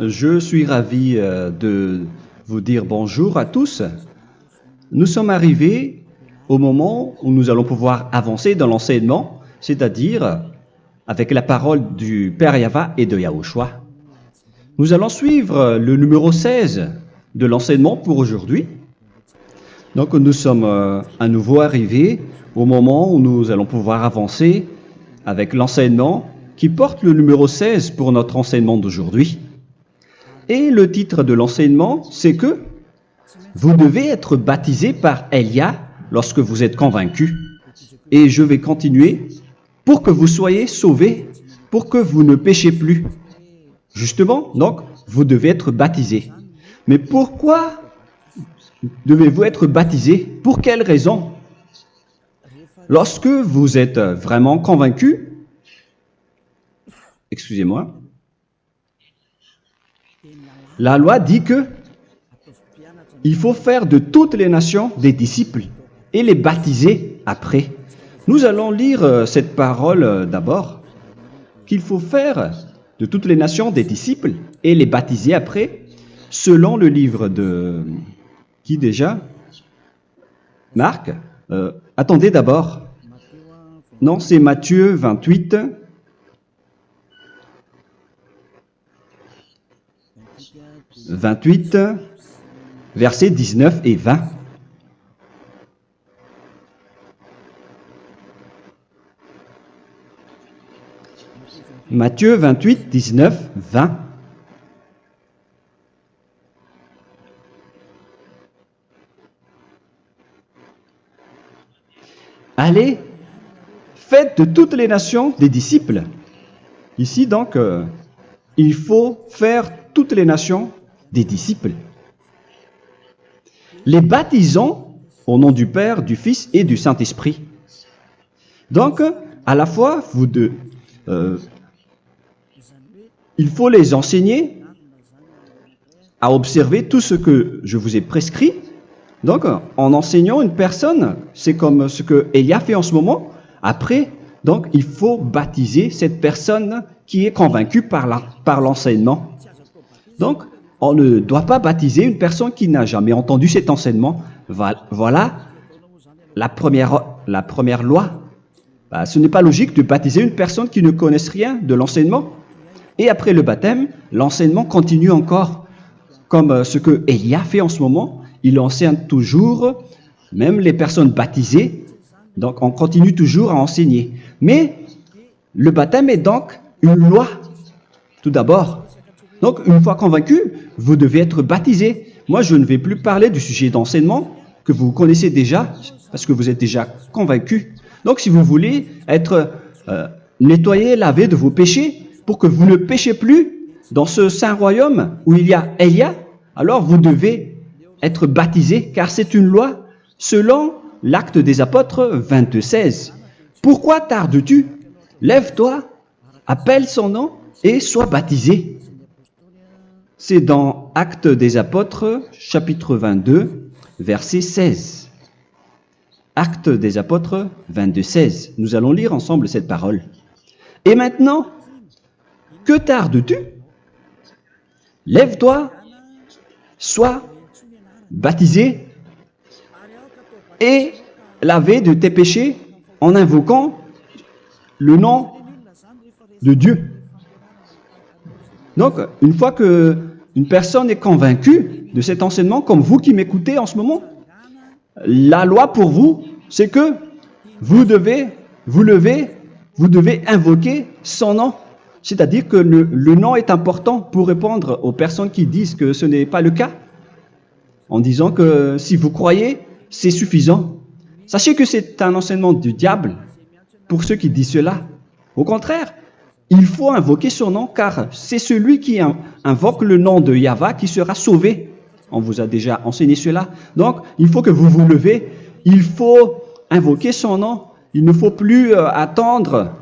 Je suis ravi de vous dire bonjour à tous. Nous sommes arrivés au moment où nous allons pouvoir avancer dans l'enseignement, c'est-à-dire avec la parole du Père Yava et de Yahushua. Nous allons suivre le numéro 16 de l'enseignement pour aujourd'hui. Donc nous sommes à nouveau arrivés au moment où nous allons pouvoir avancer avec l'enseignement qui porte le numéro 16 pour notre enseignement d'aujourd'hui. Et le titre de l'enseignement, c'est que vous devez être baptisé par Elia lorsque vous êtes convaincu. Et je vais continuer pour que vous soyez sauvés, pour que vous ne péchez plus. Justement, donc, vous devez être baptisé. Mais pourquoi devez-vous être baptisé? Pour quelle raison? Lorsque vous êtes vraiment convaincu, excusez-moi, la loi dit que il faut faire de toutes les nations des disciples et les baptiser après. Nous allons lire cette parole d'abord, qu'il faut faire de toutes les nations des disciples et les baptiser après, selon le livre de... Qui déjà? Marc? Attendez d'abord. Non, c'est Matthieu 28. Versets 19 et 20. Matthieu 28, 19, 20. Allez, faites de toutes les nations des disciples. Ici donc, il faut faire toutes les nations des disciples. Les baptisons au nom du Père, du Fils et du Saint-Esprit. Donc, à la fois, il faut les enseigner à observer tout ce que je vous ai prescrit. Donc, en enseignant une personne, c'est comme ce que Elia fait en ce moment. Après, donc, il faut baptiser cette personne qui est convaincue par l'enseignement. Donc, on ne doit pas baptiser une personne qui n'a jamais entendu cet enseignement. Voilà la première loi. Ce n'est pas logique de baptiser une personne qui ne connaisse rien de l'enseignement. Et après le baptême, l'enseignement continue encore, comme ce que Elia fait en ce moment. Il enseigne toujours, même les personnes baptisées. Donc, on continue toujours à enseigner. Mais le baptême est donc une loi, tout d'abord. Donc, une fois convaincu, vous devez être baptisé. Moi, je ne vais plus parler du sujet d'enseignement que vous connaissez déjà, parce que vous êtes déjà convaincu. Donc, si vous voulez être nettoyé, lavé de vos péchés, pour que vous ne péchez plus dans ce saint royaume où il y a Elia, alors vous devez être baptisé, car c'est une loi selon l'Acte des Apôtres 22:16. Pourquoi tardes-tu? Lève-toi, appelle son nom et sois baptisé. C'est dans Actes des Apôtres, chapitre 22, verset 16. Actes des Apôtres 22:16. Nous allons lire ensemble cette parole. Et maintenant, que tardes-tu? Lève-toi, sois baptisé et lavé de tes péchés en invoquant le nom de Dieu. Donc, une fois qu'une personne est convaincue de cet enseignement, comme vous qui m'écoutez en ce moment, la loi pour vous, c'est que vous devez invoquer son nom. C'est-à-dire que le nom est important pour répondre aux personnes qui disent que ce n'est pas le cas, en disant que si vous croyez, c'est suffisant. Sachez que c'est un enseignement du diable pour ceux qui disent cela. Au contraire, il faut invoquer son nom, car c'est celui qui invoque le nom de Yahva qui sera sauvé. On vous a déjà enseigné cela. Donc, il faut que vous vous levez, il faut invoquer son nom, il ne faut plus attendre.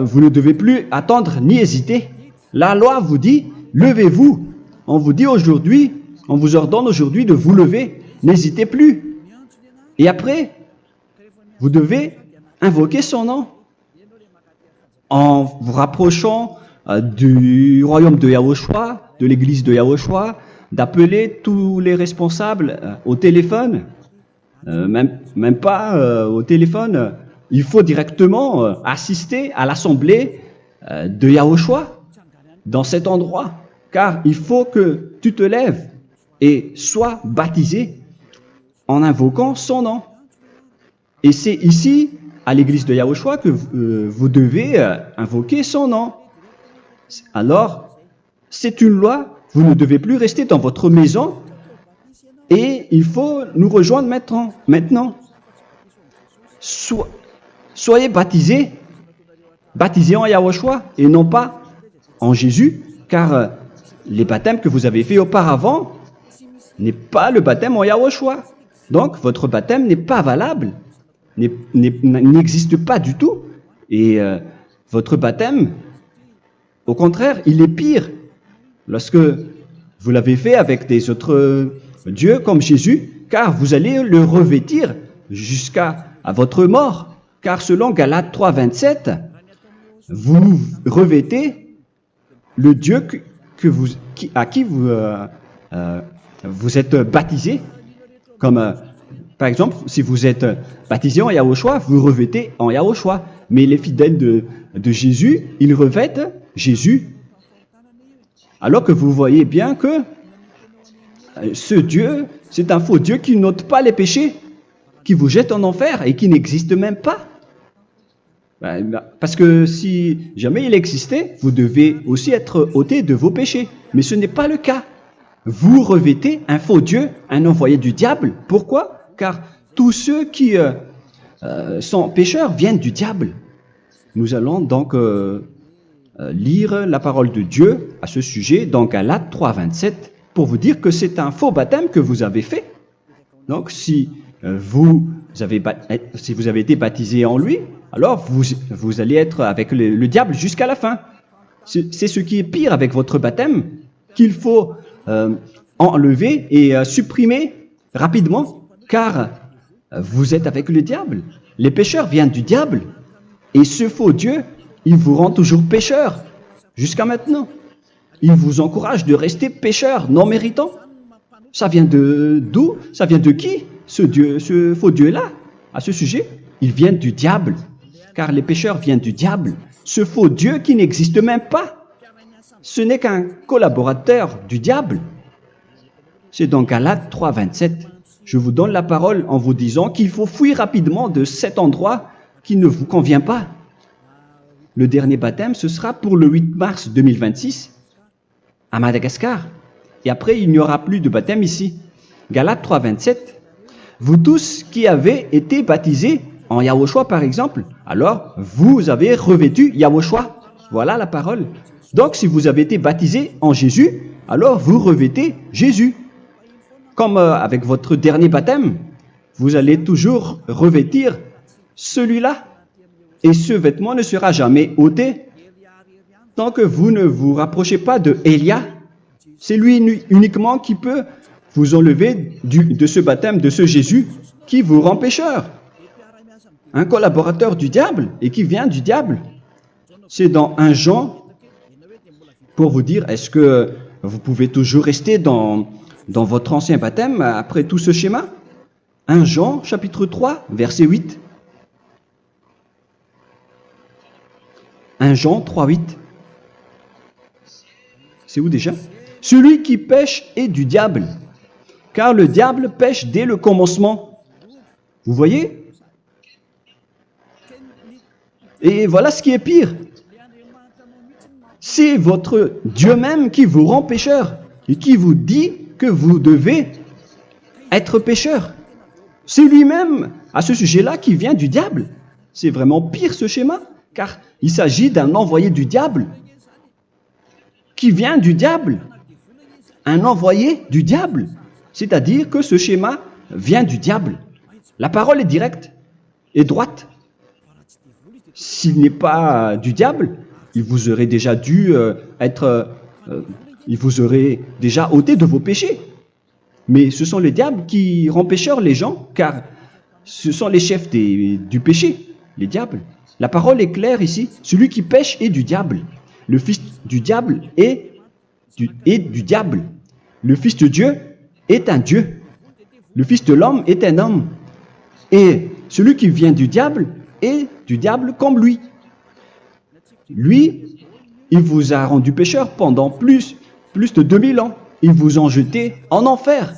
Vous ne devez plus attendre ni hésiter. La loi vous dit, levez-vous. On vous dit aujourd'hui, on vous ordonne aujourd'hui de vous lever. N'hésitez plus. Et après, vous devez invoquer son nom en vous rapprochant du royaume de Yahushua, de l'église de Yahushua, d'appeler tous les responsables au téléphone, même pas au téléphone. Il faut directement assister à l'assemblée de Yahushua dans cet endroit, car il faut que tu te lèves et sois baptisé en invoquant son nom. Et c'est ici, à l'église de Yahushua, que vous devez invoquer son nom. Alors, c'est une loi, vous ne devez plus rester dans votre maison et il faut nous rejoindre maintenant. Soyez baptisés en Yahushua et non pas en Jésus, car les baptêmes que vous avez faits auparavant n'est pas le baptême en Yahushua. Donc, votre baptême n'est pas valable, n'existe pas du tout. Et votre baptême, au contraire, il est pire lorsque vous l'avez fait avec des autres dieux comme Jésus, car vous allez le revêtir jusqu'à votre mort. Car selon Galates 3, 27, vous revêtez le Dieu à qui vous êtes baptisé. Comme par exemple, si vous êtes baptisé en Yahushua, vous revêtez en Yahushua. Mais les fidèles de Jésus, ils revêtent Jésus. Alors que vous voyez bien que ce Dieu, c'est un faux Dieu qui n'ôte pas les péchés, qui vous jette en enfer et qui n'existe même pas. Parce que si jamais il existait, vous devez aussi être ôté de vos péchés. Mais ce n'est pas le cas. Vous revêtez un faux Dieu, un envoyé du diable. Pourquoi? Car tous ceux qui sont pécheurs viennent du diable. Nous allons donc lire la parole de Dieu à ce sujet dans Galates 3, 27 pour vous dire que c'est un faux baptême que vous avez fait. Donc si vous avez été baptisé en lui, alors vous allez être avec le diable jusqu'à la fin. C'est ce qui est pire avec votre baptême qu'il faut enlever et supprimer rapidement, car vous êtes avec le diable. Les pécheurs viennent du diable, et ce faux Dieu, il vous rend toujours pécheur, jusqu'à maintenant. Il vous encourage de rester pécheur, non méritant. Ça vient d'où? Ça vient de qui, ce faux Dieu-là? À ce sujet, il vient du diable, car les pécheurs viennent du diable. Ce faux Dieu qui n'existe même pas. Ce n'est qu'un collaborateur du diable. C'est dans Galates 3, 27. Je vous donne la parole en vous disant qu'il faut fuir rapidement de cet endroit qui ne vous convient pas. Le dernier baptême, ce sera pour le 8 mars 2026 à Madagascar. Et après, il n'y aura plus de baptême ici. Galates 3, 27. Vous tous qui avez été baptisés en Yahushua, par exemple, alors vous avez revêtu Yahushua. Voilà la parole. Donc, si vous avez été baptisé en Jésus, alors vous revêtez Jésus. Comme avec votre dernier baptême, vous allez toujours revêtir celui-là. Et ce vêtement ne sera jamais ôté tant que vous ne vous rapprochez pas de Élia. C'est lui uniquement qui peut vous enlever de ce baptême, de ce Jésus qui vous rend pécheur. Un collaborateur du diable et qui vient du diable. C'est dans 1 Jean, pour vous dire, est-ce que vous pouvez toujours rester dans votre ancien baptême après tout ce schéma? 1 Jean, chapitre 3, verset 8. 1 Jean 3, 8. C'est où déjà? Celui qui pêche est du diable, car le diable pêche dès le commencement. Vous voyez? Et voilà ce qui est pire. C'est votre Dieu même qui vous rend pécheur et qui vous dit que vous devez être pécheur. C'est lui-même, à ce sujet-là, qui vient du diable. C'est vraiment pire ce schéma, car il s'agit d'un envoyé du diable qui vient du diable. Un envoyé du diable. C'est-à-dire que ce schéma vient du diable. La parole est directe et droite. S'il n'est pas du diable, il vous aurait déjà dû il vous aurait déjà ôté de vos péchés. Mais ce sont les diables qui rendent pécheurs les gens, car ce sont les chefs du péché, les diables. La parole est claire ici, celui qui pêche est du diable. le fils du diable est du diable. Le fils de Dieu est un Dieu. Le fils de l'homme est un homme. Et celui qui vient du diable est du diable comme lui. Lui, il vous a rendu pécheur pendant plus de 2000 ans. Il vous a jeté en enfer.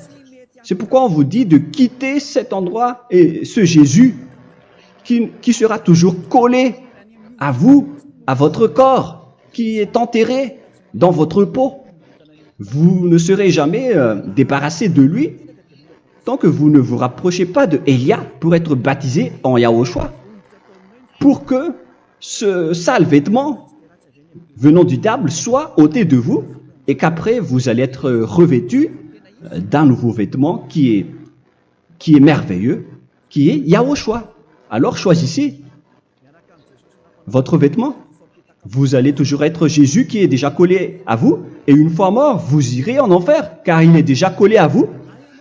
C'est pourquoi on vous dit de quitter cet endroit et ce Jésus qui sera toujours collé à vous, à votre corps, qui est enterré dans votre peau. Vous ne serez jamais débarrassé de lui tant que vous ne vous rapprochez pas de Élia pour être baptisé en Yahushua, pour que ce sale vêtement venant du diable soit ôté de vous et qu'après vous allez être revêtu d'un nouveau vêtement qui est merveilleux, qui est Yahushua. Alors choisissez votre vêtement. Vous allez toujours être Jésus qui est déjà collé à vous, et une fois mort, vous irez en enfer, car il est déjà collé à vous.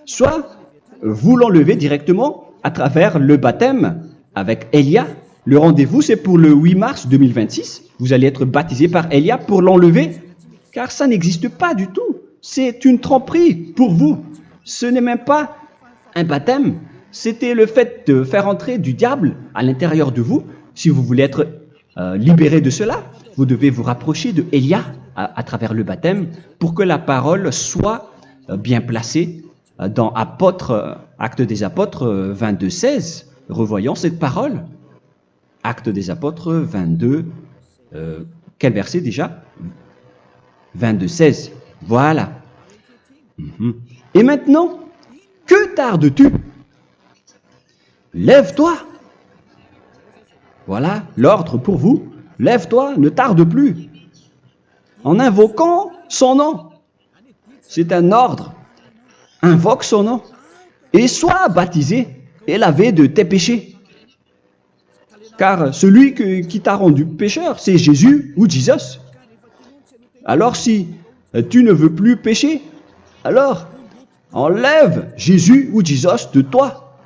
Soit vous l'enlevez directement à travers le baptême avec Élia. Le rendez-vous, c'est pour le 8 mars 2026. Vous allez être baptisé par Élia pour l'enlever, car ça n'existe pas du tout. C'est une tromperie pour vous. Ce n'est même pas un baptême. C'était le fait de faire entrer du diable à l'intérieur de vous. Si vous voulez être libéré de cela, vous devez vous rapprocher de Élia à travers le baptême pour que la parole soit bien placée dans Actes des Apôtres 22-16. Revoyons cette parole. Actes des Apôtres 22, quel verset déjà? 22-16. Voilà. Et maintenant, que tardes-tu? Lève-toi. Voilà l'ordre pour vous. Lève-toi, ne tarde plus. En invoquant son nom. C'est un ordre. Invoque son nom. Et sois baptisé et lavé de tes péchés. Car celui qui t'a rendu pécheur, c'est Jésus ou Jesus. Alors si tu ne veux plus pécher, alors enlève Jésus ou Jesus de toi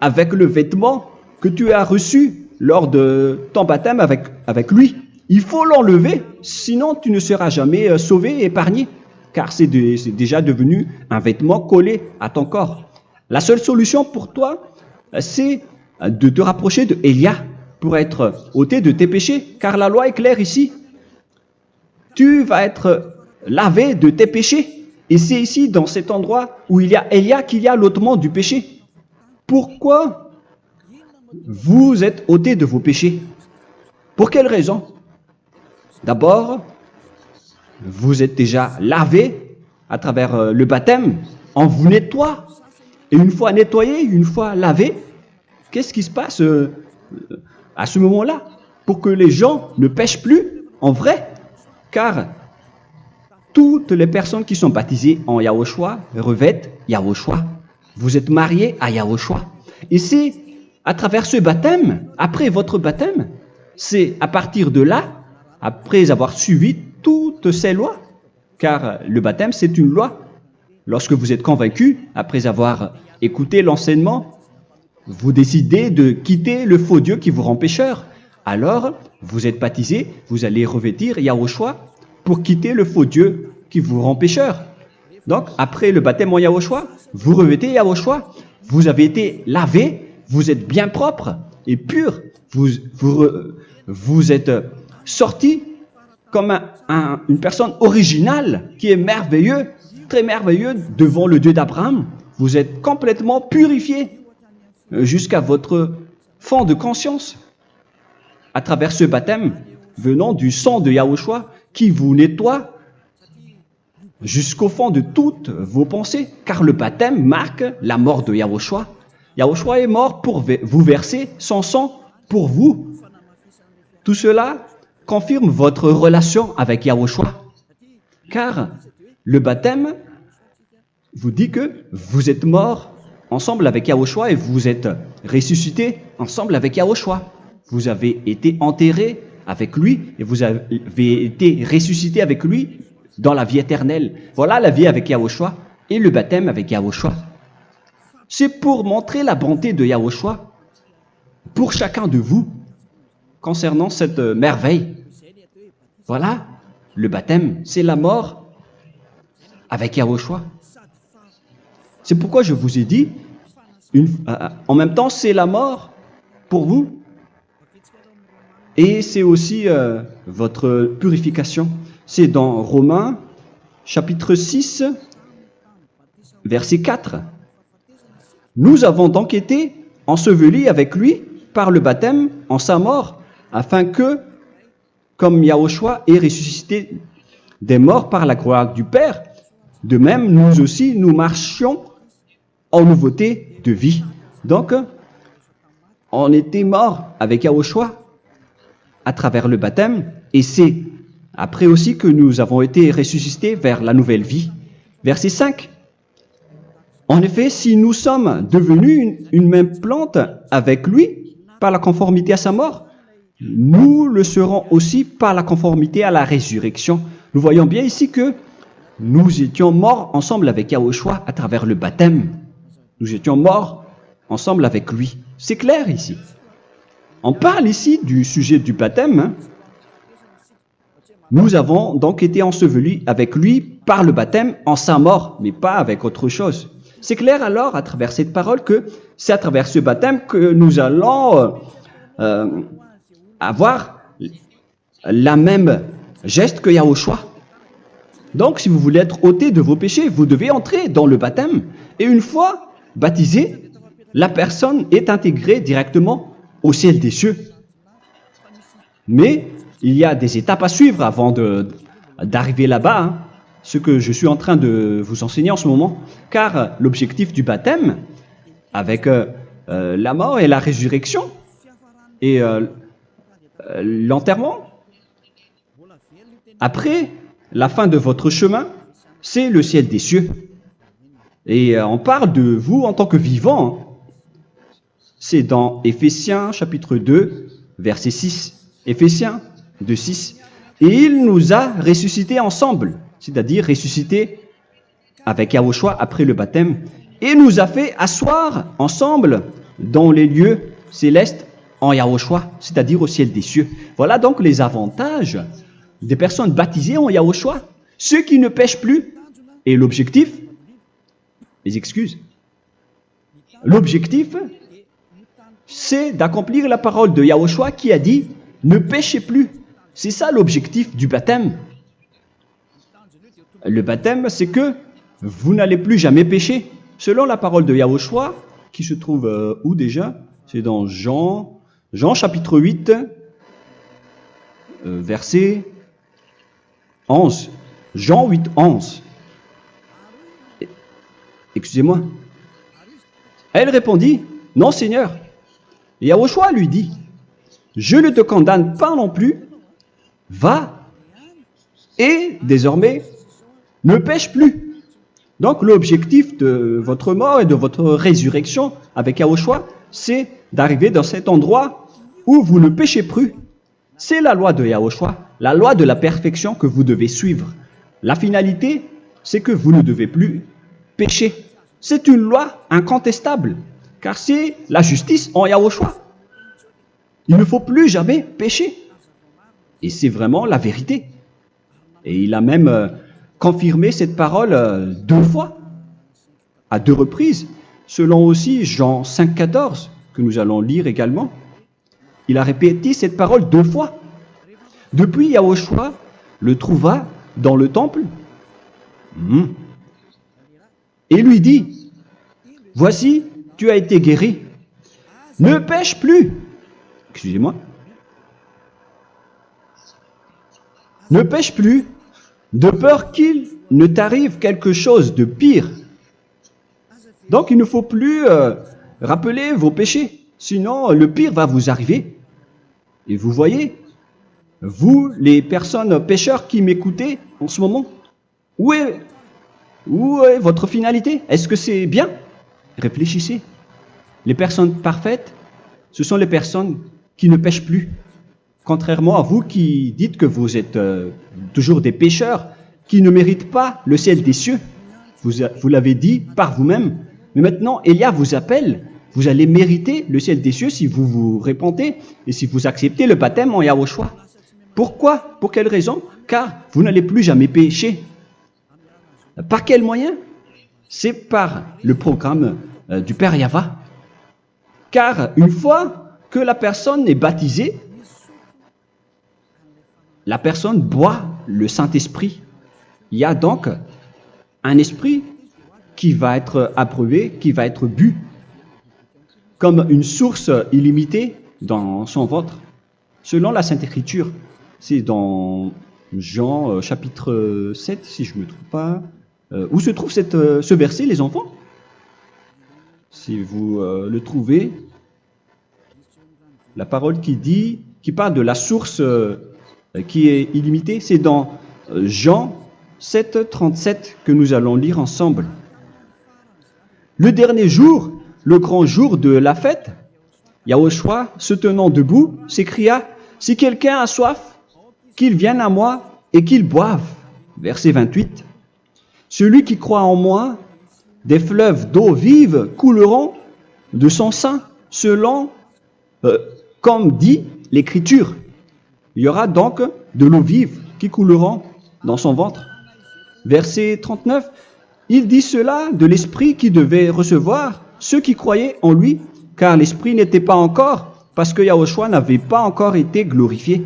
avec le vêtement que tu as reçu lors de ton baptême avec lui. Il faut l'enlever, sinon tu ne seras jamais sauvé, épargné, car c'est déjà devenu un vêtement collé à ton corps. La seule solution pour toi, c'est de te rapprocher de Élia pour être ôté de tes péchés, car la loi est claire ici. Tu vas être lavé de tes péchés. Et c'est ici, dans cet endroit où il y a Élia, qu'il y a l'ôtement du péché. Pourquoi vous êtes ôtés de vos péchés? Pour quelle raison? D'abord, vous êtes déjà lavé à travers le baptême. On vous nettoie. Et une fois nettoyé, une fois lavé, qu'est-ce qui se passe à ce moment-là? Pour que les gens ne pêchent plus en vrai. Car toutes les personnes qui sont baptisées en Yahushua revêtent Yahushua. Vous êtes mariés à Yahushua. Et c'est à travers ce baptême, après votre baptême, c'est à partir de là, après avoir suivi toutes ces lois, car le baptême c'est une loi. Lorsque vous êtes convaincu, après avoir écouté l'enseignement, vous décidez de quitter le faux Dieu qui vous rend pécheur. Alors, vous êtes baptisé, vous allez revêtir Yahushua pour quitter le faux Dieu qui vous rend pécheur. Donc, après le baptême en Yahushua, vous revêtez Yahushua. Vous avez été lavé, vous êtes bien propre et pur. Vous êtes sorti comme une personne originale qui est merveilleux, très merveilleux devant le Dieu d'Abraham. Vous êtes complètement purifié jusqu'à votre fond de conscience à travers ce baptême venant du sang de Yahushua qui vous nettoie jusqu'au fond de toutes vos pensées, car le baptême marque la mort de Yahushua. Yahushua est mort pour vous verser son sang pour vous. Tout cela confirme votre relation avec Yahushua, car le baptême vous dit que vous êtes mort ensemble avec Yahushua et vous êtes ressuscité ensemble avec Yahushua. Vous avez été enterré avec lui et vous avez été ressuscité avec lui dans la vie éternelle. Voilà la vie avec Yahushua et le baptême avec Yahushua. C'est pour montrer la bonté de Yahushua pour chacun de vous concernant cette merveille. Voilà le baptême, c'est la mort avec Yahushua. C'est pourquoi je vous ai dit, en même temps, c'est la mort pour vous. Et c'est aussi votre purification. C'est dans Romains, chapitre 6, verset 4. Nous avons donc été ensevelis avec lui par le baptême en sa mort, afin que, comme Yahushua est ressuscité des morts par la gloire du Père, de même, nous aussi, nous marchions en nouveauté de vie. Donc, on était morts avec Yahushua à travers le baptême, et c'est après aussi que nous avons été ressuscités vers la nouvelle vie. Verset 5. En effet, si nous sommes devenus une même plante avec lui par la conformité à sa mort, nous le serons aussi par la conformité à la résurrection. Nous voyons bien ici que nous étions morts ensemble avec Yahushua à travers le baptême. Nous étions morts ensemble avec lui. C'est clair ici. On parle ici du sujet du baptême. Nous avons donc été ensevelis avec lui par le baptême en sa mort, mais pas avec autre chose. C'est clair alors à travers cette parole que c'est à travers ce baptême que nous allons avoir la même geste que Yahushua. Donc, si vous voulez être ôté de vos péchés, vous devez entrer dans le baptême. Et une fois baptisé, la personne est intégrée directement au ciel des cieux. Mais il y a des étapes à suivre avant d'arriver là-bas, ce que je suis en train de vous enseigner en ce moment. Car l'objectif du baptême, avec la mort et la résurrection, et l'enterrement, après la fin de votre chemin, c'est le ciel des cieux. Et on parle de vous en tant que vivant. C'est dans Éphésiens chapitre 2, verset 6. Éphésiens 2, 6. Et il nous a ressuscités ensemble, c'est-à-dire ressuscités avec Yahushua après le baptême, et nous a fait asseoir ensemble dans les lieux célestes en Yahushua, c'est-à-dire au ciel des cieux. Voilà donc les avantages des personnes baptisées en Yahushua, ceux qui ne pêchent plus. Et l'objectif, les excuses, l'objectif, c'est d'accomplir la parole de Yahushua qui a dit « Ne péchez plus ». C'est ça l'objectif du baptême. Le baptême, c'est que vous n'allez plus jamais pécher. Selon la parole de Yahushua, qui se trouve où déjà? C'est dans Jean chapitre 8, verset 11. Jean 8, 11. Excusez-moi. Elle répondit, « Non, Seigneur. » Et Yahushua lui dit, « Je ne te condamne pas non plus. Va et désormais ne pêche plus. » Donc l'objectif de votre mort et de votre résurrection avec Yahushua, c'est d'arriver dans cet endroit où vous ne péchez plus. C'est la loi de Yahushua, la loi de la perfection que vous devez suivre. La finalité, c'est que vous ne devez plus pécher. C'est une loi incontestable, car c'est la justice en Yahushua. Il ne faut plus jamais pécher. Et c'est vraiment la vérité. Et il a même confirmé cette parole 2 fois, à 2 reprises, selon aussi Jean 5, 14, que nous allons lire également. Il a répété cette parole 2 fois. Depuis, Yahushua le trouva dans le temple et lui dit, « Voici, tu as été guéri. Ne pêche plus. » Excusez-moi. Ne pêche plus, de peur qu'il ne t'arrive quelque chose de pire. Donc, il ne faut plus rappeler vos péchés, sinon le pire va vous arriver. Et vous voyez, vous, les personnes pécheurs qui m'écoutez en ce moment, où est votre finalité? Est-ce que c'est bien? Réfléchissez. Les personnes parfaites, ce sont les personnes qui ne pêchent plus. Contrairement à vous qui dites que vous êtes toujours des pécheurs qui ne méritent pas le ciel des cieux. Vous l'avez dit par vous-même. Mais maintenant, Élia vous appelle. Vous allez mériter le ciel des cieux si vous vous repentez et si vous acceptez le baptême en Yahushua. Pourquoi? Pour quelle raison? Car vous n'allez plus jamais pécher. Par quel moyen? C'est par le programme du Père Yahva. Car une fois que la personne est baptisée, la personne boit le Saint-Esprit. Il y a donc un esprit qui va être approuvé, qui va être bu, comme une source illimitée dans son ventre, selon la Sainte Écriture. C'est dans Jean chapitre 7, si je ne me trompe pas. Où se trouve ce verset, les enfants? Si vous le trouvez, la parole qui parle de la source qui est illimitée, c'est dans Jean 7, 37 que nous allons lire ensemble. Le dernier jour, le grand jour de la fête, Yahushua, se tenant debout, s'écria, « Si quelqu'un a soif, qu'il vienne à moi et qu'il boive. » Verset 28. « Celui qui croit en moi, des fleuves d'eau vive couleront de son sein, selon, comme dit l'Écriture. » Il y aura donc de l'eau vive qui couleront dans son ventre. Verset 39. Il dit cela de l'Esprit qui devait recevoir ceux qui croyaient en lui, car l'Esprit n'était pas encore, parce que Yahushua n'avait pas encore été glorifié.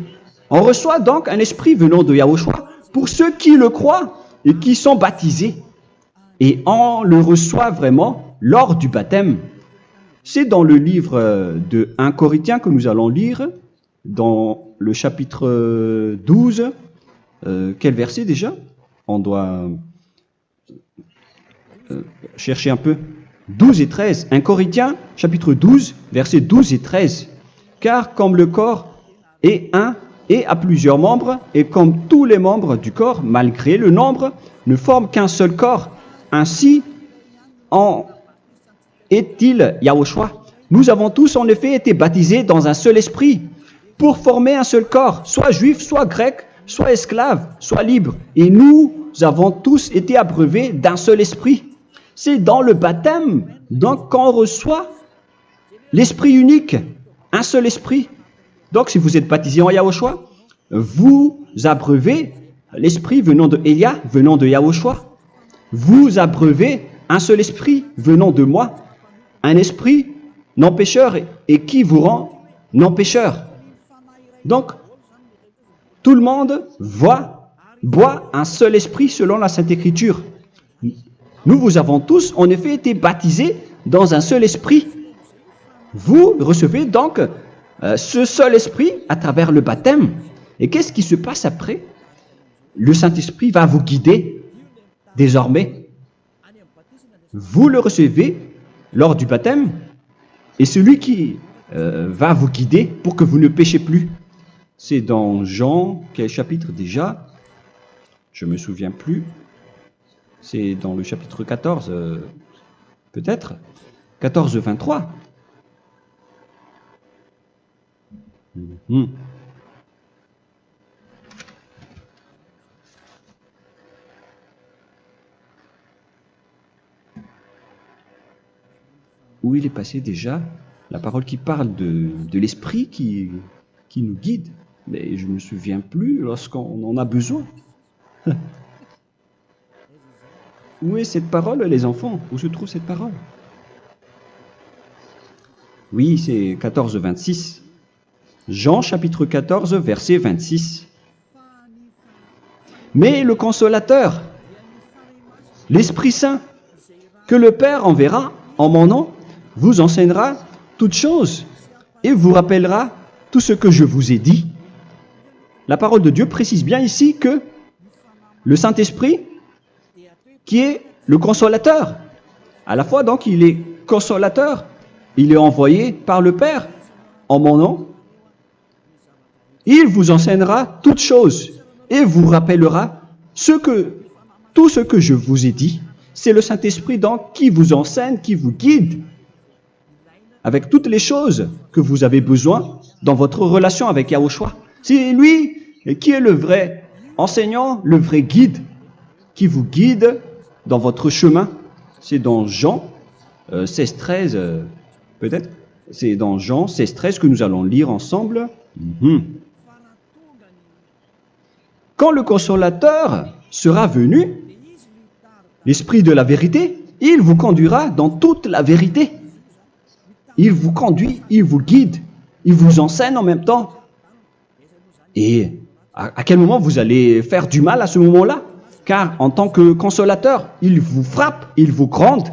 On reçoit donc un Esprit venant de Yahushua pour ceux qui le croient et qui sont baptisés. Et on le reçoit vraiment lors du baptême. C'est dans le livre de 1 Corinthiens que nous allons lire, dans le chapitre 12. Quel verset déjà? On doit chercher un peu. 12 et 13. 1 Corinthiens, chapitre 12, versets 12 et 13. Car comme le corps est un et a plusieurs membres, et comme tous les membres du corps, malgré le nombre, ne forment qu'un seul corps, ainsi en est-il Yahushua. Nous avons tous en effet été baptisés dans un seul esprit, pour former un seul corps, soit juif, soit grec, soit esclave, soit libre. Et nous avons tous été abreuvés d'un seul esprit. C'est dans le baptême, donc, qu'on reçoit l'esprit unique, un seul esprit. Donc, si vous êtes baptisé en Yahushua, vous abreuvez l'esprit venant de Elia, venant de Yahushua. Vous abreuvez un seul esprit venant de moi, un esprit non pécheur et qui vous rend non pécheur. Donc, tout le monde boit un seul esprit selon la Sainte Écriture. Nous vous avons tous en effet été baptisés dans un seul esprit. Vous recevez donc ce seul esprit à travers le baptême. Et qu'est-ce qui se passe après? Le Saint-Esprit va vous guider désormais. Vous le recevez lors du baptême et celui qui va vous guider pour que vous ne péchez plus. C'est dans Jean, quel chapitre déjà? Je ne me souviens plus. C'est dans le chapitre 14, peut-être. 14, 23. Où il est passé déjà la parole qui parle de l'esprit qui nous guide. Mais je ne me souviens plus lorsqu'on en a besoin. Où est cette parole, les enfants? Où se trouve cette parole? Oui, c'est 14, 26. Jean, chapitre 14, verset 26. Mais le Consolateur, l'Esprit Saint, que le Père enverra en mon nom, vous enseignera toutes choses et vous rappellera tout ce que je vous ai dit. La parole de Dieu précise bien ici que le Saint-Esprit, qui est le consolateur, à la fois donc il est consolateur, il est envoyé par le Père en mon nom, il vous enseignera toutes choses et vous rappellera tout ce que je vous ai dit. C'est le Saint-Esprit donc qui vous enseigne, qui vous guide avec toutes les choses que vous avez besoin dans votre relation avec Yahushua. C'est lui qui est le vrai enseignant, le vrai guide, qui vous guide dans votre chemin. C'est dans Jean 16, 13, peut-être. C'est dans Jean 16, 13 que nous allons lire ensemble. Quand le consolateur sera venu, l'Esprit de la vérité, il vous conduira dans toute la vérité. Il vous conduit, il vous guide, il vous enseigne en même temps. Et à quel moment vous allez faire du mal à ce moment-là? Car en tant que consolateur, il vous frappe, il vous gronde.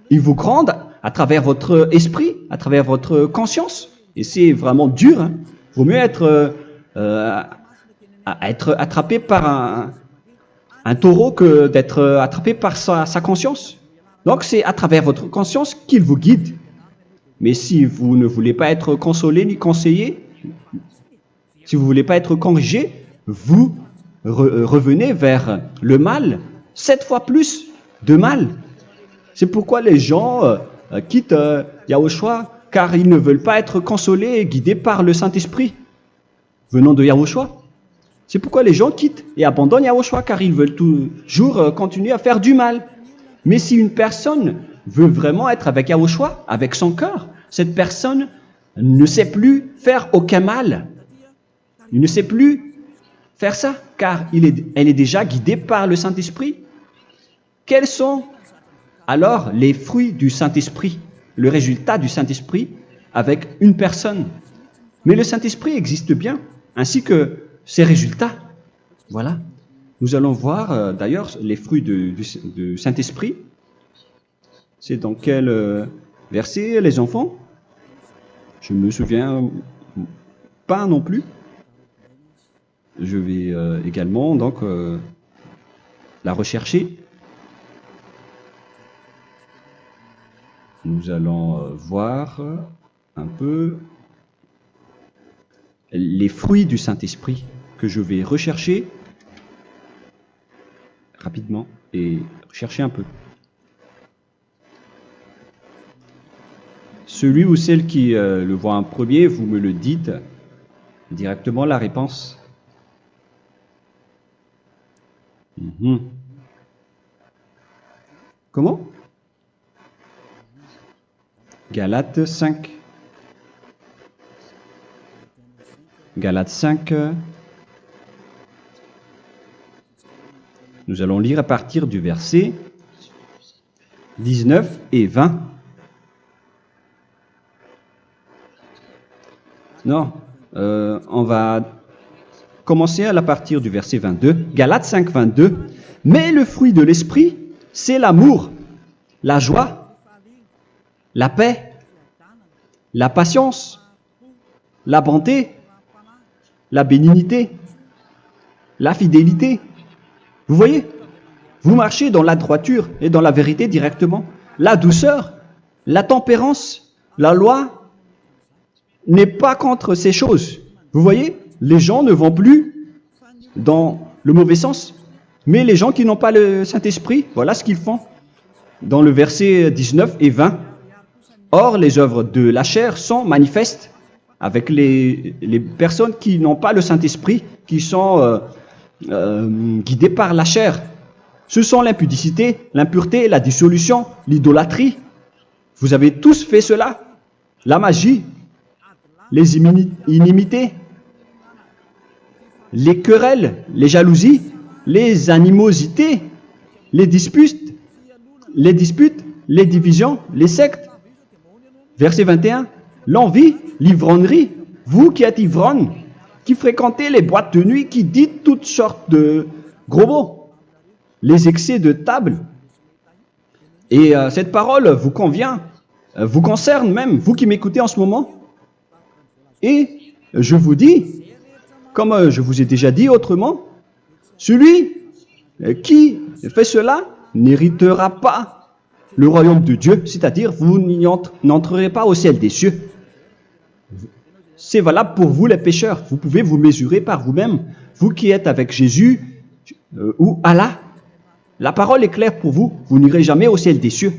Il vous gronde à travers votre esprit, à travers votre conscience. Et c'est vraiment dur. Hein. Vaut mieux être attrapé par un taureau que d'être attrapé par sa conscience. Donc c'est à travers votre conscience qu'il vous guide. Mais si vous ne voulez pas être consolé ni conseillé, si vous ne voulez pas être corrigé, vous revenez vers le mal, 7 fois plus de mal. C'est pourquoi les gens quittent Yahushua, car ils ne veulent pas être consolés et guidés par le Saint-Esprit venant de Yahushua. C'est pourquoi les gens quittent et abandonnent Yahushua, car ils veulent toujours continuer à faire du mal. Mais si une personne veut vraiment être avec Yahushua, avec son cœur, cette personne ne sait plus faire aucun mal. Il ne sait plus faire ça, car elle est déjà guidée par le Saint-Esprit. Quels sont alors les fruits du Saint-Esprit, le résultat du Saint-Esprit avec une personne? Mais le Saint-Esprit existe bien, ainsi que ses résultats. Voilà. Nous allons voir d'ailleurs les fruits du Saint-Esprit. C'est dans quel verset, les enfants? Je ne me souviens pas non plus. Je vais également donc la rechercher. Nous allons voir un peu les fruits du Saint-Esprit que je vais rechercher rapidement et chercher un peu. Celui ou celle qui le voit en premier, vous me le dites directement la réponse. Comment? Galates 5. Galates 5. Nous allons lire à partir du verset 19 et 20. Non, on va commencer à partir du verset 22. Galates 5, 22. Mais le fruit de l'esprit, c'est l'amour, la joie, la paix, la patience, la bonté, la bénignité, la fidélité. Vous voyez? Vous marchez dans la droiture et dans la vérité directement. La douceur, la tempérance, la loi n'est pas contre ces choses. Vous voyez? Les gens ne vont plus dans le mauvais sens. Mais les gens qui n'ont pas le Saint-Esprit, voilà ce qu'ils font. Dans le verset 19 et 20. Or, les œuvres de la chair sont manifestes avec les personnes qui n'ont pas le Saint-Esprit, qui sont guidées par la chair. Ce sont l'impudicité, l'impureté, la dissolution, l'idolâtrie. Vous avez tous fait cela. La magie, les inimités, les querelles, les jalousies, les animosités, les disputes, les divisions, les sectes. Verset 21, l'envie, l'ivrognerie, vous qui êtes ivrognes, qui fréquentez les boîtes de nuit, qui dites toutes sortes de gros mots, les excès de table. Et cette parole vous convient, vous concerne même, vous qui m'écoutez en ce moment. Et je vous dis, comme je vous ai déjà dit autrement, celui qui fait cela n'héritera pas le royaume de Dieu, c'est-à-dire vous n'entrerez pas au ciel des cieux. C'est valable pour vous les pécheurs. Vous pouvez vous mesurer par vous-même, vous qui êtes avec Jésus ou Allah. La parole est claire pour vous, vous n'irez jamais au ciel des cieux.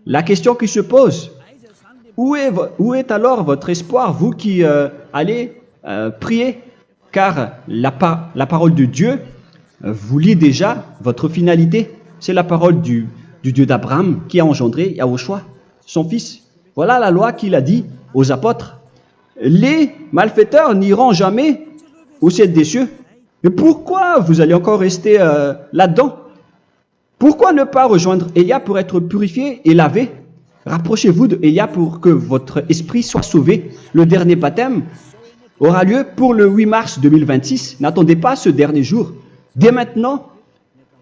La question qui se pose, où est alors votre espoir, vous qui allez prier? Car la parole de Dieu vous lit déjà votre finalité. C'est la parole du Dieu d'Abraham qui a engendré Yahushua, son fils. Voilà la loi qu'il a dit aux apôtres. Les malfaiteurs n'iront jamais au ciel des cieux. Mais pourquoi vous allez encore rester là-dedans? Pourquoi ne pas rejoindre Élia pour être purifié et lavé? Rapprochez-vous de Élia pour que votre esprit soit sauvé. Le dernier baptême aura lieu pour le 8 mars 2026. N'attendez pas ce dernier jour. Dès maintenant,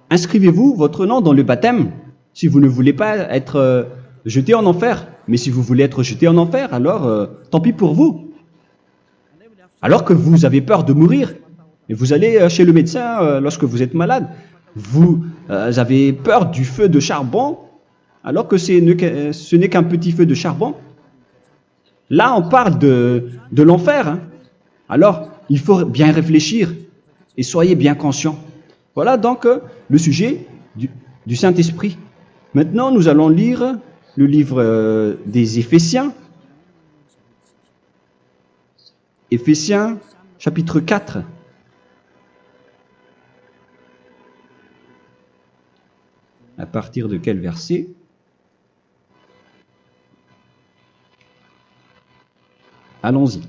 inscrivez-vous votre nom dans le baptême si vous ne voulez pas être jeté en enfer. Mais si vous voulez être jeté en enfer, alors tant pis pour vous. Alors que vous avez peur de mourir, et vous allez chez le médecin lorsque vous êtes malade, vous avez peur du feu de charbon, alors que ce n'est qu'un petit feu de charbon. Là, on parle de l'enfer. Hein. Alors, il faut bien réfléchir et soyez bien conscients. Voilà donc le sujet du Saint-Esprit. Maintenant, nous allons lire le livre des Éphésiens. Éphésiens, chapitre 4. À partir de quel verset? Allons-y.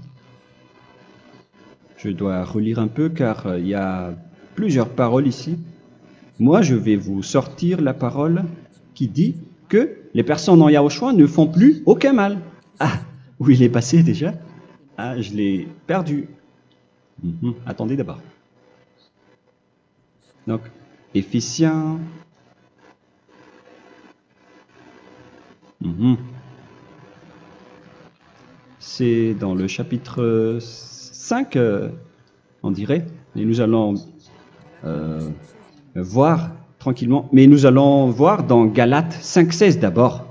Je dois relire un peu car il y a plusieurs paroles ici. Moi, je vais vous sortir la parole qui dit que les personnes en Yahushua ne font plus aucun mal. Ah, où il est passé déjà? Ah, je l'ai perdu. Attendez d'abord. Donc, Éphésiens. C'est dans le chapitre 5, on dirait. Et nous allons voir tranquillement. Mais nous allons voir dans Galates 5,16 d'abord.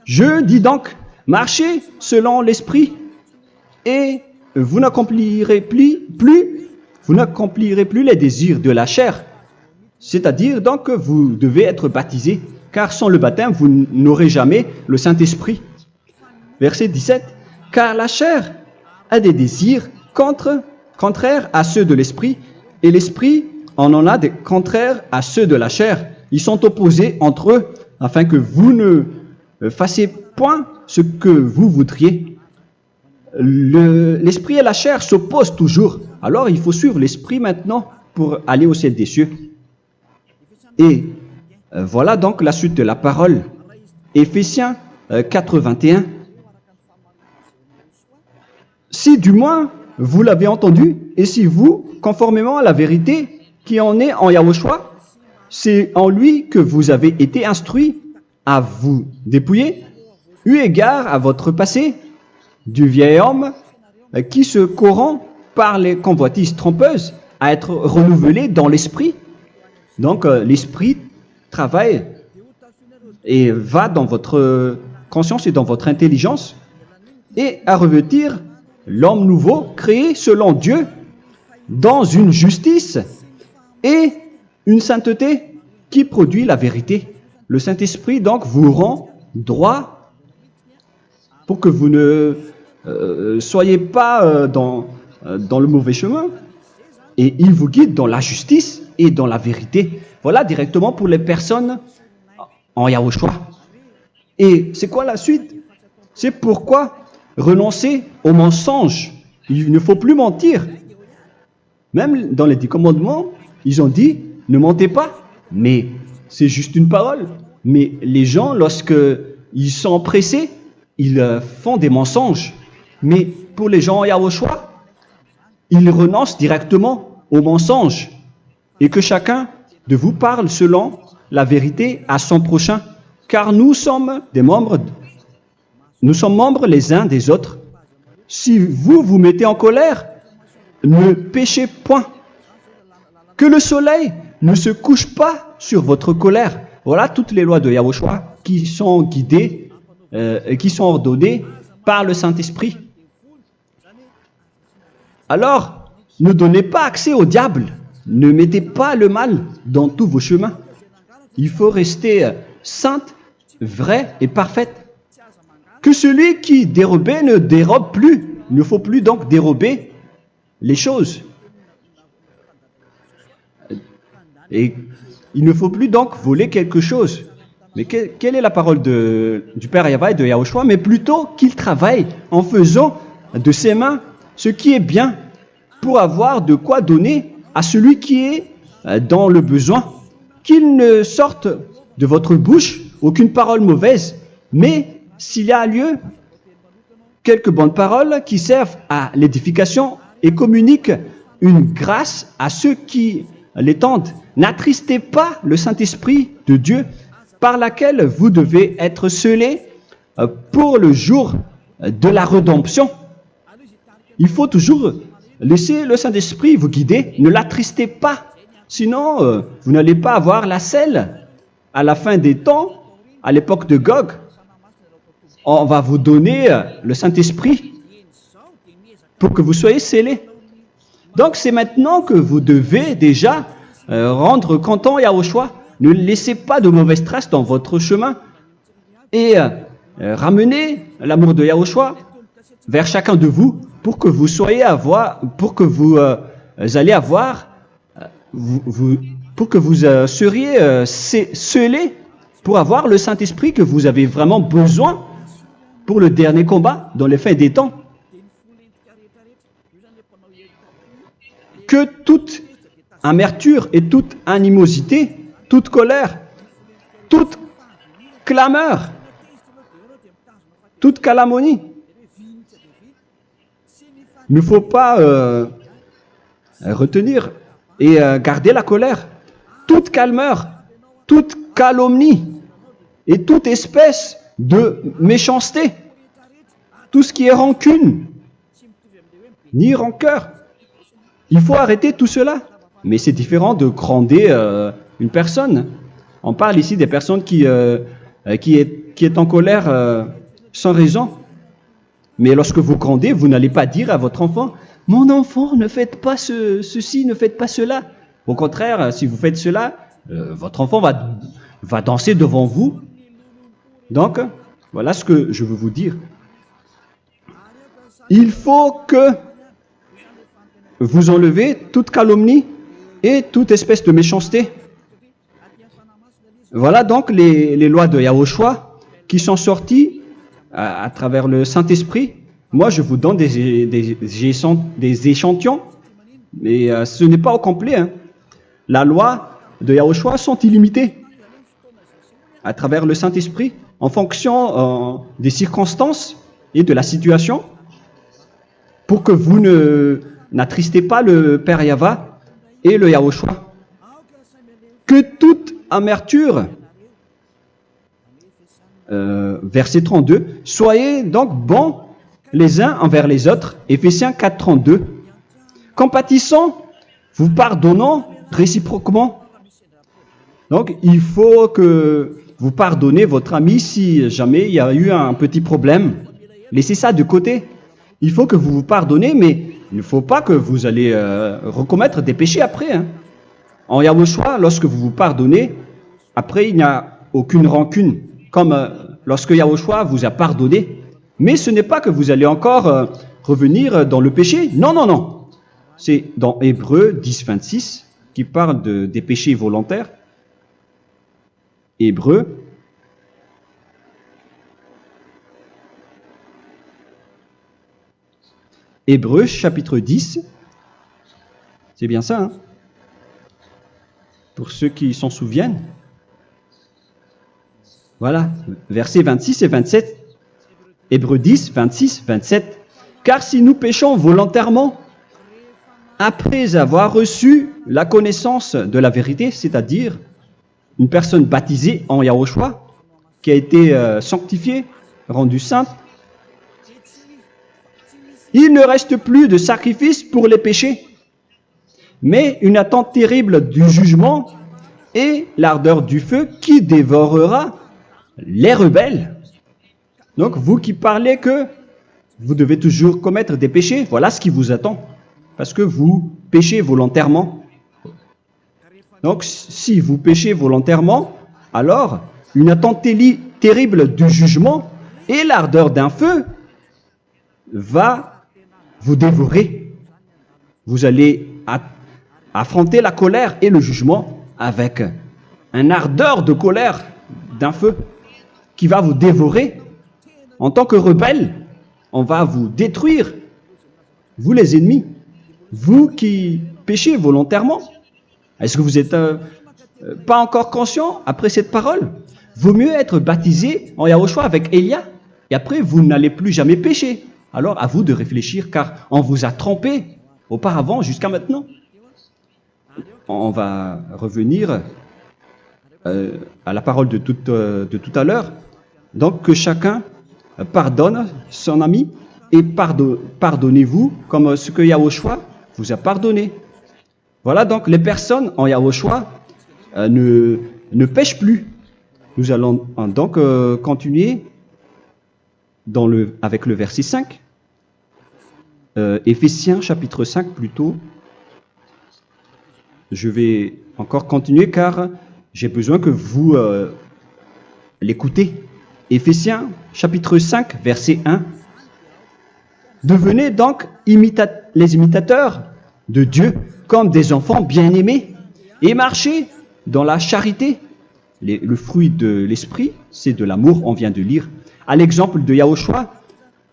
Je dis donc, marchez selon l'esprit et vous n'accomplirez plus les désirs de la chair. C'est-à-dire donc que vous devez être baptisé, car sans le baptême, vous n'aurez jamais le Saint-Esprit. Verset 17. Car la chair a des désirs contraires à ceux de l'esprit, et l'esprit en a des contraires à ceux de la chair. Ils sont opposés entre eux, afin que vous ne fassiez point ce que vous voudriez. L'esprit et la chair s'opposent toujours. Alors il faut suivre l'esprit maintenant pour aller au ciel des cieux. Et voilà donc la suite de la parole. Éphésiens 4:21. Si du moins vous l'avez entendu, et si vous, conformément à la vérité qui en est en Yahushua, c'est en lui que vous avez été instruits à vous dépouiller, eu égard à votre passé, du vieil homme qui se corrompt par les convoitises trompeuses, à être renouvelé dans l'esprit. Donc l'esprit travaille et va dans votre conscience et dans votre intelligence et à revêtir l'homme nouveau créé selon Dieu dans une justice et une sainteté qui produit la vérité. Le Saint-Esprit donc vous rend droit pour que vous ne soyez pas dans le mauvais chemin et il vous guide dans la justice et dans la vérité. Voilà directement pour les personnes en Yahushua. Et c'est quoi la suite? C'est pourquoi renoncer au mensonge. Il ne faut plus mentir. Même dans les 10 commandements, ils ont dit ne mentez pas. Mais c'est juste une parole. Mais les gens, lorsqu'ils sont pressés, ils font des mensonges. Mais pour les gens en Yahushua, ils renoncent directement au mensonge. Et que chacun de vous parle selon la vérité à son prochain. Car nous sommes membres les uns des autres. Si vous vous mettez en colère, ne péchez point. Que le soleil ne se couche pas sur votre colère. Voilà toutes les lois de Yahushua qui sont guidées, qui sont ordonnées par le Saint-Esprit. Alors, ne donnez pas accès au diable. Ne mettez pas le mal dans tous vos chemins. Il faut rester sainte, vraie et parfaite. Que celui qui dérobait ne dérobe plus. Il ne faut plus donc dérober les choses. Et il ne faut plus donc voler quelque chose. Mais quelle est la parole du Père Yahweh et de Yahushua? Mais plutôt qu'il travaille en faisant de ses mains ce qui est bien, pour avoir de quoi donner à celui qui est dans le besoin. Qu'il ne sorte de votre bouche aucune parole mauvaise, mais s'il y a lieu, quelques bonnes paroles qui servent à l'édification et communiquent une grâce à ceux qui l'étendent. N'attristez pas le Saint-Esprit de Dieu, par laquelle vous devez être scellés pour le jour de la rédemption. Il faut toujours laisser le Saint-Esprit vous guider, ne l'attristez pas, sinon vous n'allez pas avoir la selle. À la fin des temps, à l'époque de Gog, on va vous donner le Saint-Esprit pour que vous soyez scellés. Donc c'est maintenant que vous devez déjà rendre content Yahushua. Ne laissez pas de mauvaises traces dans votre chemin et ramenez l'amour de Yahushua vers chacun de vous pour que vous soyez seriez scellés pour avoir le Saint-Esprit que vous avez vraiment besoin pour le dernier combat dans les fins des temps. Que toute amertume et toute animosité, toute colère, toute clameur, toute calomnie, il ne faut pas retenir et garder la colère. Toute clameur, toute calomnie et toute espèce de méchanceté, tout ce qui est rancune, ni rancœur. Il faut arrêter tout cela. Mais c'est différent de gronder une personne. On parle ici des personnes qui est en colère sans raison. Mais lorsque vous grondez, vous n'allez pas dire à votre enfant « Mon enfant, ne faites pas ceci, ne faites pas cela ». Au contraire, si vous faites cela, votre enfant va danser devant vous. Donc, voilà ce que je veux vous dire. Il faut que vous enlevez toute calomnie et toute espèce de méchanceté. Voilà donc les lois de Yahushua qui sont sorties à travers le Saint-Esprit. Moi, je vous donne des échantillons, mais ce n'est pas au complet. Hein. La loi de Yahushua sont illimitées à travers le Saint-Esprit en fonction des circonstances et de la situation pour que vous n'attristez pas le Père Yahva et le Yahushua. Que toute amertume, verset 32, soyez donc bons les uns envers les autres, Éphésiens 4, 32, compatissant, vous pardonnant réciproquement. Donc, il faut que vous pardonnez votre ami si jamais il y a eu un petit problème. Laissez ça de côté. Il faut que vous vous pardonnez, mais il ne faut pas que vous allez recommettre des péchés après. Hein. En Yahushua, lorsque vous vous pardonnez, après il n'y a aucune rancune, comme lorsque Yahushua vous a pardonné. Mais ce n'est pas que vous allez encore revenir dans le péché. Non, non, non. C'est dans Hébreux 10, 26 qui parle des péchés volontaires. Hébreux. Hébreux chapitre 10. C'est bien ça, hein? Pour ceux qui s'en souviennent. Voilà, versets 26 et 27. Hébreux 10, 26, 27. Car si nous péchons volontairement, après avoir reçu la connaissance de la vérité, c'est-à-dire une personne baptisée en Yahushua, qui a été sanctifiée, rendue sainte, il ne reste plus de sacrifice pour les péchés, mais une attente terrible du jugement et l'ardeur du feu qui dévorera les rebelles. Donc, vous qui parlez que vous devez toujours commettre des péchés, voilà ce qui vous attend, parce que vous péchez volontairement. Donc, si vous péchez volontairement, alors une attente terrible du jugement et l'ardeur d'un feu va vous dévorer. Vous allez affronter la colère et le jugement avec un ardeur de colère d'un feu qui va vous dévorer. En tant que rebelle, on va vous détruire vous les ennemis, vous qui péchez volontairement. Est-ce que vous n'êtes pas encore conscient après cette parole? Vaut mieux être baptisé en Yahushua avec Elia, et après vous n'allez plus jamais pécher. Alors à vous de réfléchir, car on vous a trompé auparavant jusqu'à maintenant. On va revenir à la parole de tout à l'heure. Donc que chacun pardonne son ami et pardonnez-vous comme ce que Yahushua vous a pardonné. Voilà donc les personnes en Yahushua ne pêchent plus. Nous allons donc continuer avec le verset 5. Éphésiens chapitre 5 plutôt. Je vais encore continuer car j'ai besoin que vous l'écoutez. Éphésiens chapitre 5 verset 1. Devenez donc les imitateurs de Dieu comme des enfants bien-aimés et marchez dans la charité. Le fruit de l'esprit, c'est de l'amour, on vient de lire, à l'exemple de Yahushua,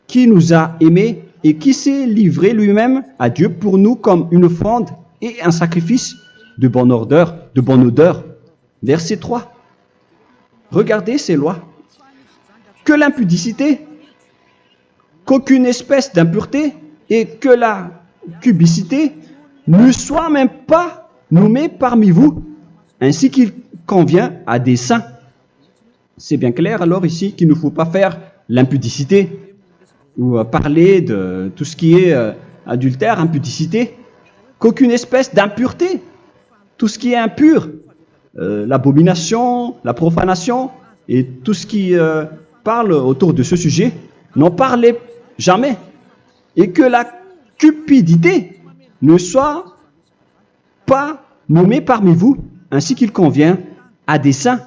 qui nous a aimés et qui s'est livré lui-même à Dieu pour nous comme une offrande et un sacrifice de bonne odeur. Verset 3. Regardez ces lois. Que l'impudicité, qu'aucune espèce d'impureté et que la cubicité ne soient même pas nommés parmi vous, ainsi qu'il convient à des saints. C'est bien clair alors ici qu'il ne faut pas faire l'impudicité ou parler de tout ce qui est adultère, impudicité, qu'aucune espèce d'impureté, tout ce qui est impur, l'abomination, la profanation et tout ce qui parle autour de ce sujet, n'en parlez jamais. Et que la cupidité ne soit pas nommée parmi vous, ainsi qu'il convient à des saints,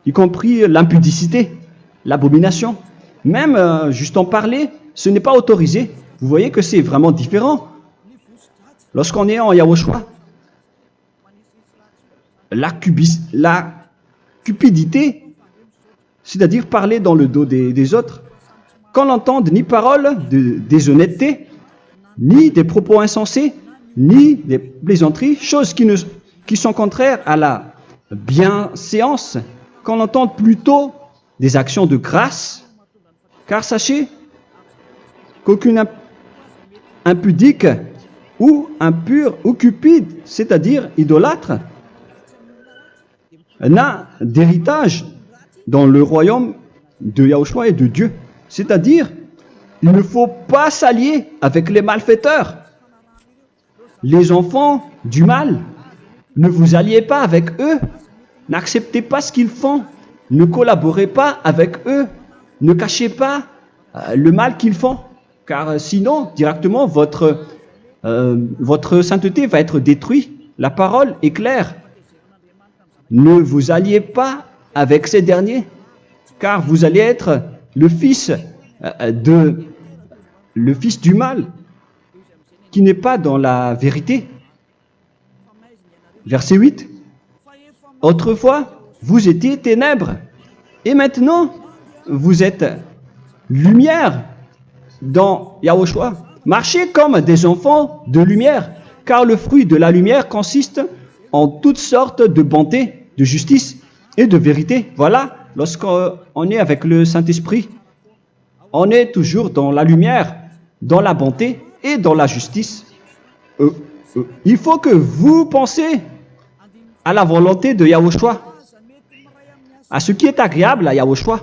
y compris l'impudicité, l'abomination. Même juste en parler, ce n'est pas autorisé. Vous voyez que c'est vraiment différent. Lorsqu'on est en Yahushua, la cupidité, c'est-à-dire parler dans le dos des autres, qu'on n'entende ni parole de déshonnêteté, ni des propos insensés, ni des plaisanteries, choses qui sont contraires à la bienséance, qu'on entende plutôt des actions de grâce, car sachez qu'aucune impudique ou impure ou cupide, c'est-à-dire idolâtre, n'a d'héritage dans le royaume de Yahushua et de Dieu. C'est-à-dire, il ne faut pas s'allier avec les malfaiteurs. Les enfants du mal, ne vous alliez pas avec eux. N'acceptez pas ce qu'ils font. Ne collaborez pas avec eux. Ne cachez pas le mal qu'ils font. Car sinon, directement, votre sainteté va être détruite. La parole est claire. Ne vous alliez pas avec ces derniers, car vous allez être le fils du mal, qui n'est pas dans la vérité. Verset 8. Autrefois, vous étiez ténèbres, et maintenant, vous êtes lumière dans Yahushua. Marchez comme des enfants de lumière, car le fruit de la lumière consiste en toutes sortes de bonté, de justice et de vérité. Voilà, lorsqu'on est avec le Saint-Esprit, on est toujours dans la lumière, dans la bonté et dans la justice. Il faut que vous pensiez à la volonté de Yahushua, à ce qui est agréable à Yahushua.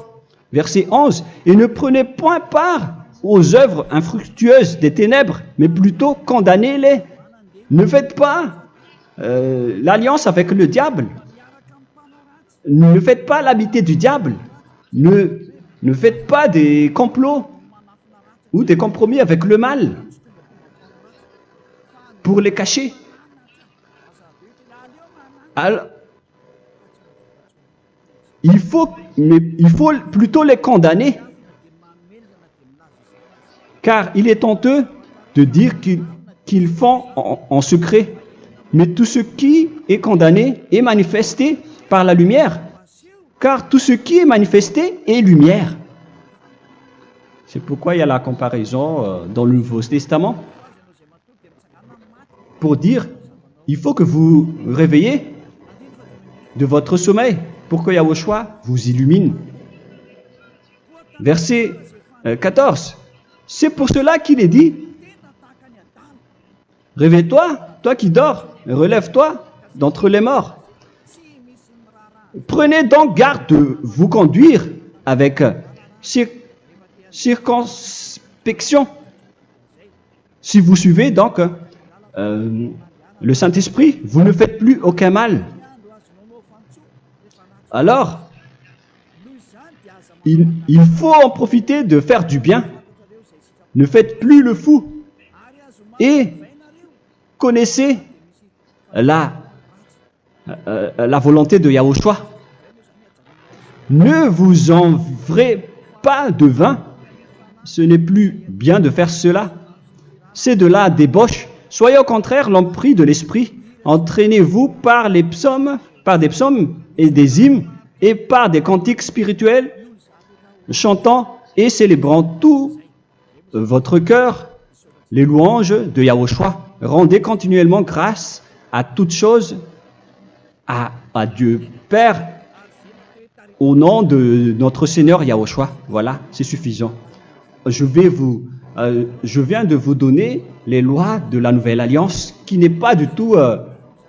Verset 11. Et ne prenez point part aux œuvres infructueuses des ténèbres, mais plutôt condamnez-les. Ne faites pas l'alliance avec le diable. Ne faites pas l'amitié du diable. Ne faites pas des complots ou des compromis avec le mal pour les cacher. Alors, il faut plutôt les condamner, car il est honteux de dire qu'ils font en secret. Mais tout ce qui est condamné est manifesté par la lumière, car tout ce qui est manifesté est lumière. C'est pourquoi il y a la comparaison dans le Nouveau Testament pour dire, il faut que vous réveillez de votre sommeil pour que Yahushua vous illumine. Verset 14. C'est pour cela qu'il est dit, réveille-toi, toi qui dors, relève-toi d'entre les morts. Prenez donc garde de vous conduire avec circonspection. Si vous suivez donc le Saint-Esprit, vous ne faites plus aucun mal. Alors, il faut en profiter de faire du bien. Ne faites plus le fou. Et connaissez la volonté de Yahushua. Ne vous envrez pas de vin. Ce n'est plus bien de faire cela. C'est de la débauche. Soyez au contraire l'empris de l'esprit. Entraînez-vous par des psaumes et des hymnes et par des cantiques spirituels, chantant et célébrant tout votre cœur les louanges de Yahushua. Rendez continuellement grâce à toutes choses à Dieu Père au nom de notre Seigneur Yahushua. Voilà, c'est suffisant. Je viens de vous donner les lois de la Nouvelle Alliance qui n'est pas du tout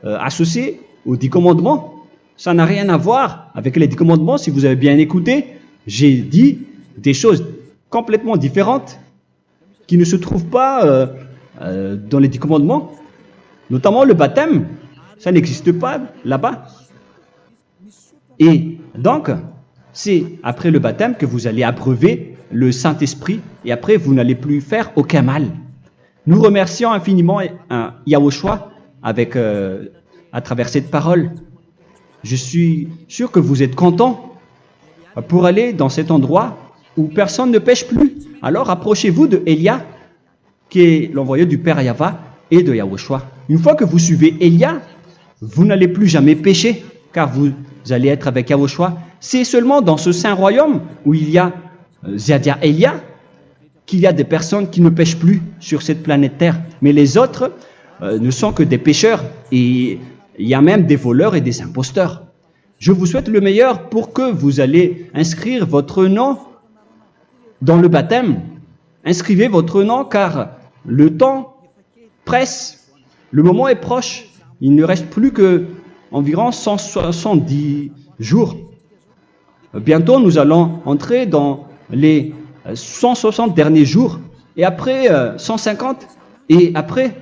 associée aux 10 commandements. Ça n'a rien à voir avec les 10 commandements. Si vous avez bien écouté, j'ai dit des choses complètement différentes qui ne se trouvent pas dans les 10 commandements. Notamment le baptême. Ça n'existe pas là-bas. Et donc, c'est après le baptême que vous allez abreuver le Saint-Esprit et après, vous n'allez plus faire aucun mal. Nous remercions infiniment Yahushua à travers cette parole. Je suis sûr que vous êtes contents pour aller dans cet endroit où personne ne pêche plus. Alors, approchez-vous de Élia, qui est l'envoyé du Père Yahva et de Yahushua. Une fois que vous suivez Élia, vous n'allez plus jamais pécher, car vous allez être avec Yahushua. C'est seulement dans ce saint royaume où il y a Ziadia Elia qu'il y a des personnes qui ne pêchent plus sur cette planète Terre. Mais les autres ne sont que des pécheurs et il y a même des voleurs et des imposteurs. Je vous souhaite le meilleur pour que vous allez inscrire votre nom dans le baptême. Inscrivez votre nom car le temps presse, le moment est proche. Il ne reste plus que environ 170 jours. Bientôt, nous allons entrer dans les 160 derniers jours, et après 150, et après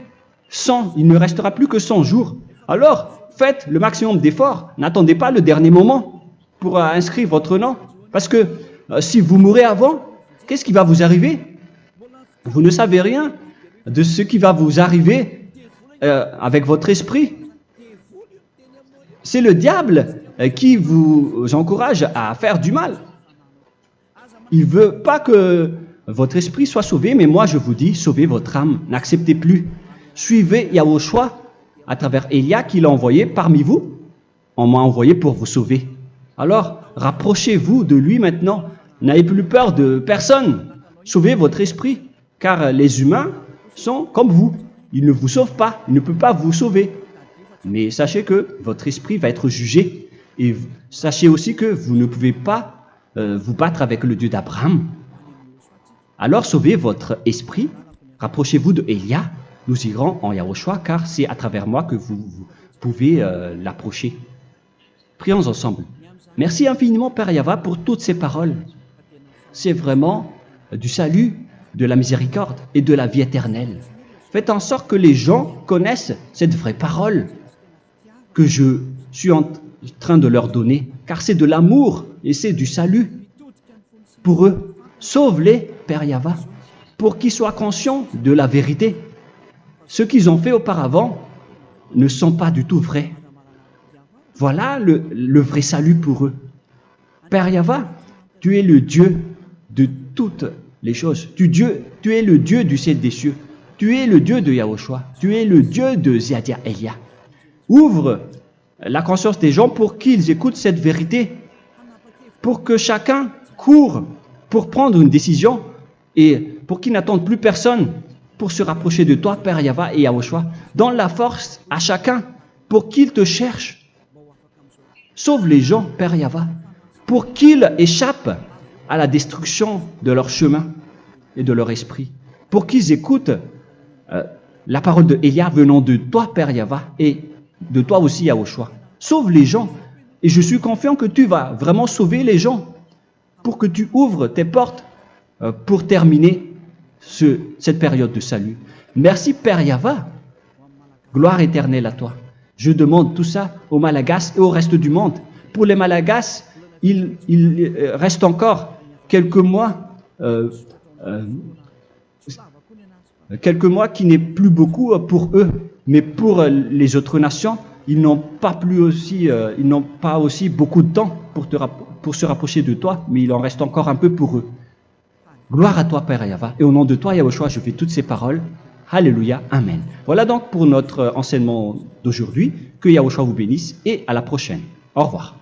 100. Il ne restera plus que 100 jours. Alors, faites le maximum d'efforts. N'attendez pas le dernier moment pour inscrire votre nom. Parce que si vous mourrez avant, qu'est-ce qui va vous arriver? Vous ne savez rien de ce qui va vous arriver avec votre esprit. C'est le diable qui vous encourage à faire du mal. Il ne veut pas que votre esprit soit sauvé, mais moi je vous dis, sauvez votre âme, n'acceptez plus. Suivez Yahushua à travers Élia qu'il a envoyé parmi vous. On m'a envoyé pour vous sauver. Alors, rapprochez-vous de lui maintenant. N'ayez plus peur de personne. Sauvez votre esprit, car les humains sont comme vous. Ils ne vous sauvent pas, ils ne peuvent pas vous sauver. Mais sachez que votre esprit va être jugé. Et sachez aussi que vous ne pouvez pas vous battre avec le Dieu d'Abraham. Alors sauvez votre esprit, rapprochez-vous de Élia, nous irons en Yahushua, car c'est à travers moi que vous pouvez l'approcher. Prions ensemble. Merci infiniment Père Yahva pour toutes ces paroles. C'est vraiment du salut, de la miséricorde et de la vie éternelle. Faites en sorte que les gens connaissent cette vraie parole que je suis en train de leur donner, car c'est de l'amour et c'est du salut pour eux. Sauve-les, Père Yahva, pour qu'ils soient conscients de la vérité. Ce qu'ils ont fait auparavant ne sont pas du tout vrais. Voilà le vrai salut pour eux. Père Yahva, tu es le Dieu de toutes les choses. Tu es le Dieu du ciel des cieux. Tu es le Dieu de Yahushua. Tu es le Dieu de Ziadia Elia. Ouvre la conscience des gens pour qu'ils écoutent cette vérité, pour que chacun court pour prendre une décision et pour qu'ils n'attendent plus personne pour se rapprocher de toi, Père Yahweh et Yahushua. Donne la force à chacun pour qu'ils te cherchent. Sauve les gens, Père Yahweh, pour qu'ils échappent à la destruction de leur chemin et de leur esprit, pour qu'ils écoutent la parole de Elia venant de toi, Père Yahweh, et de toi aussi, Yahushua. Sauve les gens, et je suis confiant que tu vas vraiment sauver les gens pour que tu ouvres tes portes pour terminer cette période de salut. Merci, Père Yahweh. Gloire éternelle à toi. Je demande tout ça aux Malagasy et au reste du monde. Pour les Malagasy, il reste encore quelques mois qui n'est plus beaucoup pour eux, mais pour les autres nations, ils n'ont pas aussi beaucoup de temps pour se rapprocher de toi, mais il en reste encore un peu pour eux. Gloire à toi, Père Yahweh, et au nom de toi, Yahushua, je fais toutes ces paroles. Alléluia, Amen. Voilà donc pour notre enseignement d'aujourd'hui. Que Yahushua vous bénisse et à la prochaine. Au revoir.